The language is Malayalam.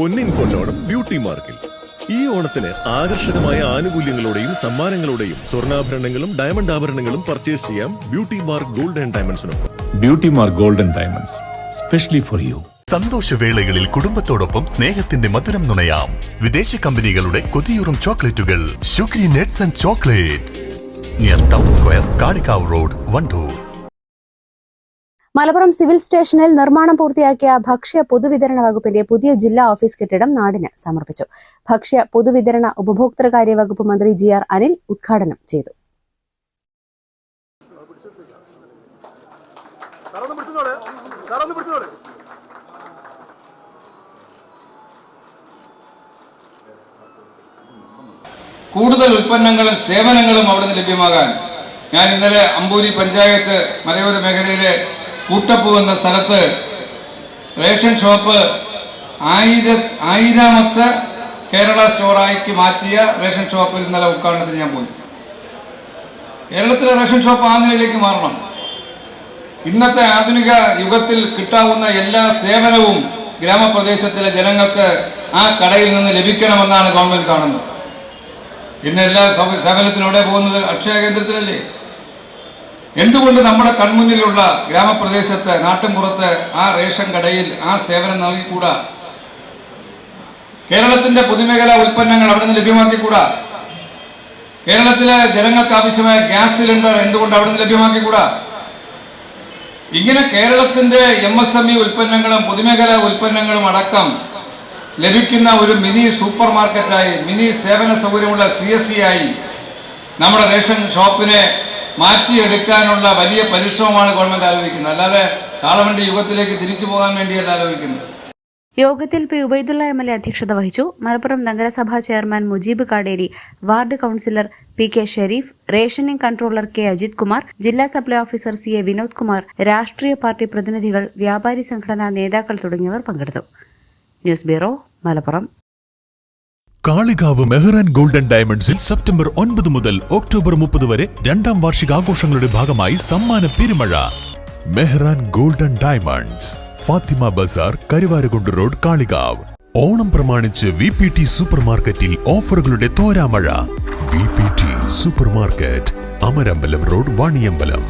പൊന്നിൻ പൊന്നോണം ബ്യൂട്ടി മാർക്കിൽ ഈ ഓണത്തിന് ആകർഷകമായ ആനുകൂല്യങ്ങളോടെയും സമ്മാനങ്ങളോടെയും സ്വർണ്ണാഭരണങ്ങളും ഡയമണ്ട് ആഭരണങ്ങളും പർച്ചേസ് ചെയ്യാം ബ്യൂട്ടി മാർക്ക് ഗോൾഡ് ആൻഡ് ഡയമണ്ട്സിനൊപ്പം. Beauty mark gold and diamonds specially for you. സന്തോഷവേളകളിൽ കുടുംബത്തോടൊപ്പം സ്നേഹത്തിന്റെ മധുരം നുണയാം. വിദേശ കമ്പനികളുടെ കൊതിയൂറും ചോക്ലേറ്റുകൾ sugary nuts and chocolates near town square, Kalikavu road, Wandoor. Malappuram civil സ്റ്റേഷനിൽ നിർമ്മാണം പൂർത്തിയാക്കിയ ഭക്ഷ്യ പൊതുവിതരണ വകുപ്പിന്റെ പുതിയ ജില്ലാ ഓഫീസ് കെട്ടിടം നാടിന് സമർപ്പിച്ചു. ഭക്ഷ്യ പൊതുവിതരണ ഉപഭോക്തൃകാര്യ വകുപ്പ് മന്ത്രി GR അനിൽ ഉദ്ഘാടനം ചെയ്തു. കൂടുതൽ ഉൽപ്പന്നങ്ങളും സേവനങ്ങളും അവിടുന്ന് ലഭ്യമാകാൻ ഞാൻ ഇന്നലെ അമ്പൂരി പഞ്ചായത്ത് മലയോര മേഖലയിലെ കൂട്ടപ്പൂ എന്ന സ്ഥലത്ത് റേഷൻ ഷോപ്പ് 1000ാമത്തെ കേരള സ്റ്റോറാക്കി മാറ്റിയ റേഷൻ ഷോപ്പിൽ ഇന്നലെ ഉദ്ഘാടനത്തിന് ഞാൻ പോയി. കേരളത്തിലെ റേഷൻ ഷോപ്പ് ആ നിലയിലേക്ക് മാറണം. ഇന്നത്തെ ആധുനിക യുഗത്തിൽ കിട്ടാവുന്ന എല്ലാ സേവനവും ഗ്രാമപ്രദേശത്തിലെ ജനങ്ങൾക്ക് ആ കടയിൽ നിന്ന് ലഭിക്കണമെന്നാണ് ഗവൺമെന്റ് കാണുന്നത്. ഇന്ന് എല്ലാ സേവനത്തിനോടെ പോകുന്നത് അക്ഷയ കേന്ദ്രത്തിലല്ലേ? എന്തുകൊണ്ട് നമ്മുടെ കൺമുന്നിലുള്ള ഗ്രാമപ്രദേശത്ത് നാട്ടിൻപുറത്ത് ആ റേഷൻ കടയിൽ ആ സേവനം നൽകിക്കൂടാ? കേരളത്തിന്റെ പൊതുമേഖലാ ഉൽപ്പന്നങ്ങൾ അവിടെ നിന്ന് ലഭ്യമാക്കിക്കൂടാ? കേരളത്തിലെ ജനങ്ങൾക്ക് ആവശ്യമായ ഗ്യാസ് സിലിണ്ടർ എന്തുകൊണ്ട് അവിടെ നിന്ന് ലഭ്യമാക്കിക്കൂടാ? ഇങ്ങനെ കേരളത്തിന്റെ MSME ഉൽപ്പന്നങ്ങളും പൊതുമേഖലാ ഉൽപ്പന്നങ്ങളും അടക്കം ലഭിക്കുന്ന ഒരു മിനി സൂപ്പർ മാർക്കറ്റായി, മിനി സേവന സൗകര്യമുള്ള CSE ആയി നമ്മുടെ റേഷൻ ഷോപ്പിനെ മാറ്റിയെടുക്കാനുള്ള വലിയ പരിശ്രമമാണ് ഗവൺമെന്റ് ആലോചിക്കുന്നത്. അല്ലാതെ കാളവണ്ടി യുഗത്തിലേക്ക് തിരിച്ചു പോകാൻ വേണ്ടിയല്ല ആലോചിക്കുന്നത്. യോഗത്തിൽ P. ഉബൈദുള്ള MLA അധ്യക്ഷത വഹിച്ചു. മലപ്പുറം നഗരസഭാ chairman Mujeeb Kaderi, ward councillor PK Shareef, rationing controller K. Ajith Kumar, ജില്ലാ supply officer CA Vinod Kumar, രാഷ്ട്രീയ പാർട്ടി പ്രതിനിധികൾ, വ്യാപാരി സംഘടനാ നേതാക്കൾ തുടങ്ങിയവർ പങ്കെടുത്തു. News bureau, Malappuram. Kalikavu Mehran golden ഡയമണ്ട്സിൽ സെപ്റ്റംബർ 9 മുതൽ ഒക്ടോബർ 30 വരെ 2ാം വാർഷികാഘോഷങ്ങളുടെ ഭാഗമായി സമ്മാന പെരുമഴ. Mehran golden diamonds, Fathima Bazar, Karuvarakundu road, Kalikavu. Onam പ്രമാണിച്ച് VPT സൂപ്പർ മാർക്കറ്റിൽ ഓഫറുകളുടെ തോരാമഴ. VPT super market, Amarambalam road, Vaniyambalam.